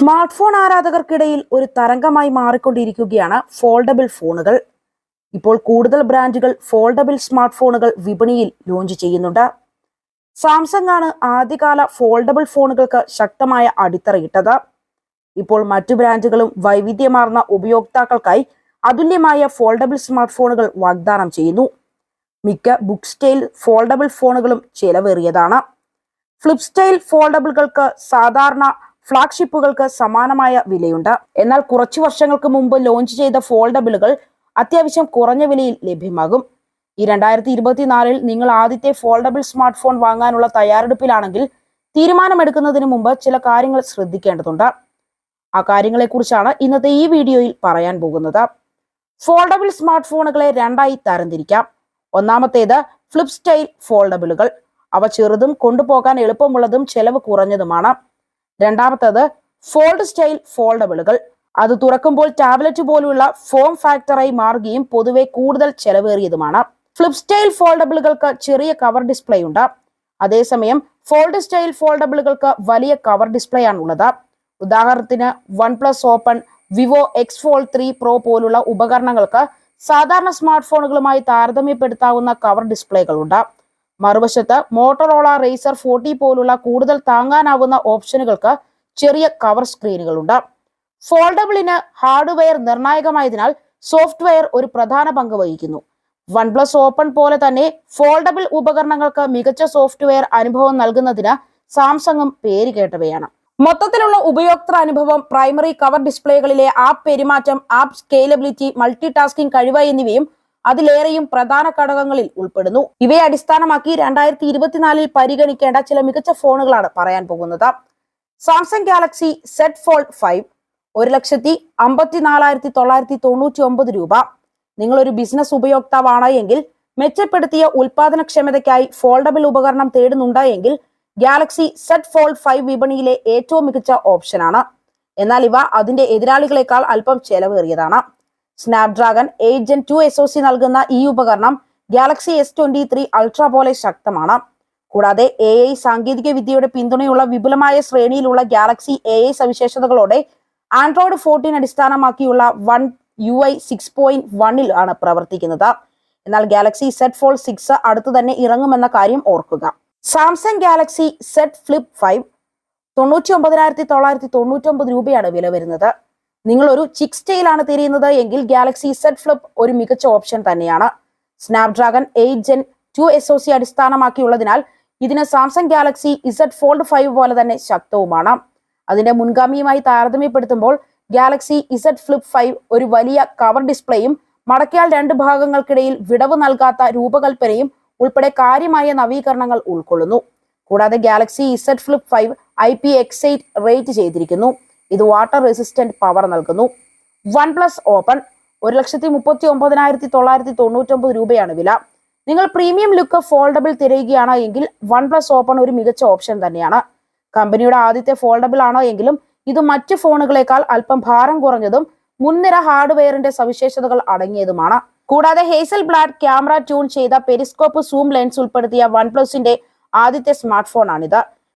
Smart phone ആരാധകർക്കിടയിൽ ഒരു തരംഗമായി മാറിക്കൊണ്ടിരിക്കുകയാണ് foldable ഫോണുകൾ. ഇപ്പോൾ കൂടുതൽ ബ്രാൻഡുകൾ ഫോൾഡബിൾ സ്മാർട്ട് ഫോണുകൾ വിപണിയിൽ ലോഞ്ച് ചെയ്യുന്നുണ്ട്. സാംസങ് ആണ് ആദ്യകാല ഫോൾഡബിൾ ഫോണുകൾക്ക് ശക്തമായ അടിത്തറയിട്ടത്. ഇപ്പോൾ മറ്റു ബ്രാൻഡുകളും വൈവിധ്യമാർന്ന ഉപയോക്താക്കൾക്കായി അതുല്യമായ ഫോൾഡബിൾ സ്മാർട്ട് ഫോണുകൾ വാഗ്ദാനം ചെയ്യുന്നു. മിക്ക ബുക്ക് സ്റ്റൈൽ ഫോൾഡബിൾ ഫോണുകളും ചെലവേറിയതാണ്. ഫ്ലിപ്പ് സ്റ്റൈൽ ഫോൾഡബിളുകൾക്ക് സാധാരണ ഫ്ലാഗ്ഷിപ്പുകൾക്ക് സമാനമായ വിലയുണ്ട്. എന്നാൽ കുറച്ചു വർഷങ്ങൾക്ക് മുമ്പ് ലോഞ്ച് ചെയ്ത ഫോൾഡബിളുകൾ അത്യാവശ്യം കുറഞ്ഞ വിലയിൽ ലഭ്യമാകും. ഈ 2024 നിങ്ങൾ ആദ്യത്തെ ഫോൾഡബിൾ സ്മാർട്ട് ഫോൺ വാങ്ങാനുള്ള തയ്യാറെടുപ്പിലാണെങ്കിൽ തീരുമാനമെടുക്കുന്നതിന് മുമ്പ് ചില കാര്യങ്ങൾ ശ്രദ്ധിക്കേണ്ടതുണ്ട്. ആ കാര്യങ്ങളെക്കുറിച്ചാണ് ഇന്നത്തെ ഈ വീഡിയോയിൽ പറയാൻ പോകുന്നത്. ഫോൾഡബിൾ സ്മാർട്ട് ഫോണുകളെ രണ്ടായി തരംതിരിക്കാം. ഒന്നാമത്തേത് ഫ്ലിപ്പ് സ്റ്റൈൽ ഫോൾഡബിളുകൾ. അവ ചെറുതും കൊണ്ടുപോകാൻ എളുപ്പമുള്ളതും ചെലവ് കുറഞ്ഞതുമാണ്. രണ്ടാമത്തേത് ഫോൾഡ് സ്റ്റൈൽ ഫോൾഡബിളുകൾ. അത് തുറക്കുമ്പോൾ ടാബ്ലറ്റ് പോലുള്ള ഫോം ഫാക്ടറായി മാറുകയും പൊതുവെ കൂടുതൽ ചെലവേറിയതുമാണ്. ഫ്ലിപ്പ് സ്റ്റൈൽ ഫോൾഡബിളുകൾക്ക് ചെറിയ കവർ ഡിസ്പ്ലേ ഉണ്ട്. അതേസമയം ഫോൾഡ് സ്റ്റൈൽ ഫോൾഡബിളുകൾക്ക് വലിയ കവർ ഡിസ്പ്ലേ ആണുള്ളത്. ഉദാഹരണത്തിന് OnePlus open, Vivo X fold 3 pro പോലുള്ള ഉപകരണങ്ങൾക്ക് സാധാരണ സ്മാർട്ട് ഫോണുകളുമായി താരതമ്യപ്പെടുത്താവുന്ന കവർ ഡിസ്പ്ലേകളുണ്ട്. മറുവശത്ത് മോട്ടോറോള റേസർ 40 പോലുള്ള കൂടുതൽ താങ്ങാനാവുന്ന ഓപ്ഷനുകൾക്ക് ചെറിയ കവർ സ്ക്രീനുകളുണ്ട്. ഫോൾഡബിളിന് ഹാർഡ്വെയർ നിർണായകമായതിനാൽ സോഫ്റ്റ്വെയർ ഒരു പ്രധാന പങ്ക് വഹിക്കുന്നു. OnePlus ഓപ്പൺ പോലെ തന്നെ ഫോൾഡബിൾ ഉപകരണങ്ങൾക്ക് മികച്ച സോഫ്റ്റ്വെയർ അനുഭവം നൽകുന്നതിന് സാംസങ്ങും പേര് കേട്ടവയാണ്. മൊത്തത്തിലുള്ള ഉപയോക്തൃ അനുഭവം, പ്രൈമറി കവർ ഡിസ്പ്ലേകളിലെ ആപ്പ് പെരുമാറ്റം, ആപ്പ് സ്കെയിലബിലിറ്റി, മൾട്ടി ടാസ്കിംഗ് കഴിവ് എന്നിവയും അതിലേറെയും പ്രധാന ഘടകങ്ങളിൽ ഉൾപ്പെടുന്നു. ഇവയെ അടിസ്ഥാനമാക്കി 2024 പരിഗണിക്കേണ്ട ചില മികച്ച ഫോണുകളാണ് പറയാൻ പോകുന്നത്. സാംസങ് ഗാലക്സി Z Fold 5 1,54,999 രൂപ. നിങ്ങളൊരു ബിസിനസ് ഉപയോക്താവാണ് എങ്കിൽ, മെച്ചപ്പെടുത്തിയ ഉൽപാദനക്ഷമതയ്ക്കായി ഫോൾഡബിൾ ഉപകരണം തേടുന്നുണ്ട് എങ്കിൽ ഗാലക്സി Z Fold 5 വിപണിയിലെ ഏറ്റവും മികച്ച ഓപ്ഷനാണ്. എന്നാൽ ഇവ അതിന്റെ എതിരാളികളെക്കാൾ അല്പം ചെലവേറിയതാണ്. സ്നാപ്ഡ്രാഗൺ 8 Gen 2 SoC നൽകുന്ന ഈ ഉപകരണം ഗാലക്സി S23 അൾട്ര പോലെ ശക്തമാണ്. കൂടാതെ AI സാങ്കേതിക വിദ്യയുടെ പിന്തുണയുള്ള വിപുലമായ ശ്രേണിയിലുള്ള ഗാലക്സി AI സവിശേഷതകളോടെ ആൻഡ്രോയിഡ് 14 അടിസ്ഥാനമാക്കിയുള്ള One UI 6.1 ആണ് പ്രവർത്തിക്കുന്നത്. എന്നാൽ ഗാലക്സി Z Fold 6 അടുത്തു തന്നെ ഇറങ്ങുമെന്ന കാര്യം ഓർക്കുക. സാംസങ് ഗാലക്സി Z Flip 5 99,999 രൂപയാണ് വില വരുന്നത്. നിങ്ങൾ ഒരു ചിക് സ്റ്റൈലാണ് തിരിയുന്നത് എങ്കിൽ ഗാലക്സി Z Flip ഒരു മികച്ച ഓപ്ഷൻ തന്നെയാണ്. സ്നാപ്ഡ്രാഗൺ 8 Gen 2 SoC അടിസ്ഥാനമാക്കിയുള്ളതിനാൽ ഇതിന് സാംസങ് ഗാലക്സി Z Fold 5 പോലെ തന്നെ ശക്തവുമാണ്. അതിന്റെ മുൻഗാമിയുമായി താരതമ്യപ്പെടുത്തുമ്പോൾ ഗാലക്സി Z Flip 5 ഒരു വലിയ കവർ ഡിസ്പ്ലേയും മടക്കിയാൽ രണ്ട് ഭാഗങ്ങൾക്കിടയിൽ വിടവ് നൽകാത്ത രൂപകൽപ്പനയും ഉൾപ്പെടെ കാര്യമായ നവീകരണങ്ങൾ ഉൾക്കൊള്ളുന്നു. കൂടാതെ Galaxy Z Flip 5 IPX8 rate ചെയ്തിരിക്കുന്നു. ഇത് വാട്ടർ റെസിസ്റ്റന്റ് പവർ നൽകുന്നു. OnePlus ഓപ്പൺ 1,39,999 രൂപയാണ് വില. നിങ്ങൾ പ്രീമിയം ലുക്ക് ഫോൾഡബിൾ തിരയുകയാണ് എങ്കിൽ OnePlus ഓപ്പൺ ഒരു മികച്ച ഓപ്ഷൻ തന്നെയാണ്. കമ്പനിയുടെ ആദ്യത്തെ ഫോൾഡബിൾ ആണോ എങ്കിലും ഇത് മറ്റ് ഫോണുകളെക്കാൾ അല്പം ഭാരം കുറഞ്ഞതും മുൻനിര ഹാർഡ്വെയറിന്റെ സവിശേഷതകൾ അടങ്ങിയതുമാണ്. കൂടാതെ ഹേസൽ ബ്ലാഡ് ക്യാമറ ട്യൂൺ ചെയ്ത പെരിസ്കോപ്പ് സൂം ലെൻസ് ഉൾപ്പെടുത്തിയ OnePlusന്റെ ആദ്യത്തെ സ്മാർട്ട് ഫോൺ ആണിത്.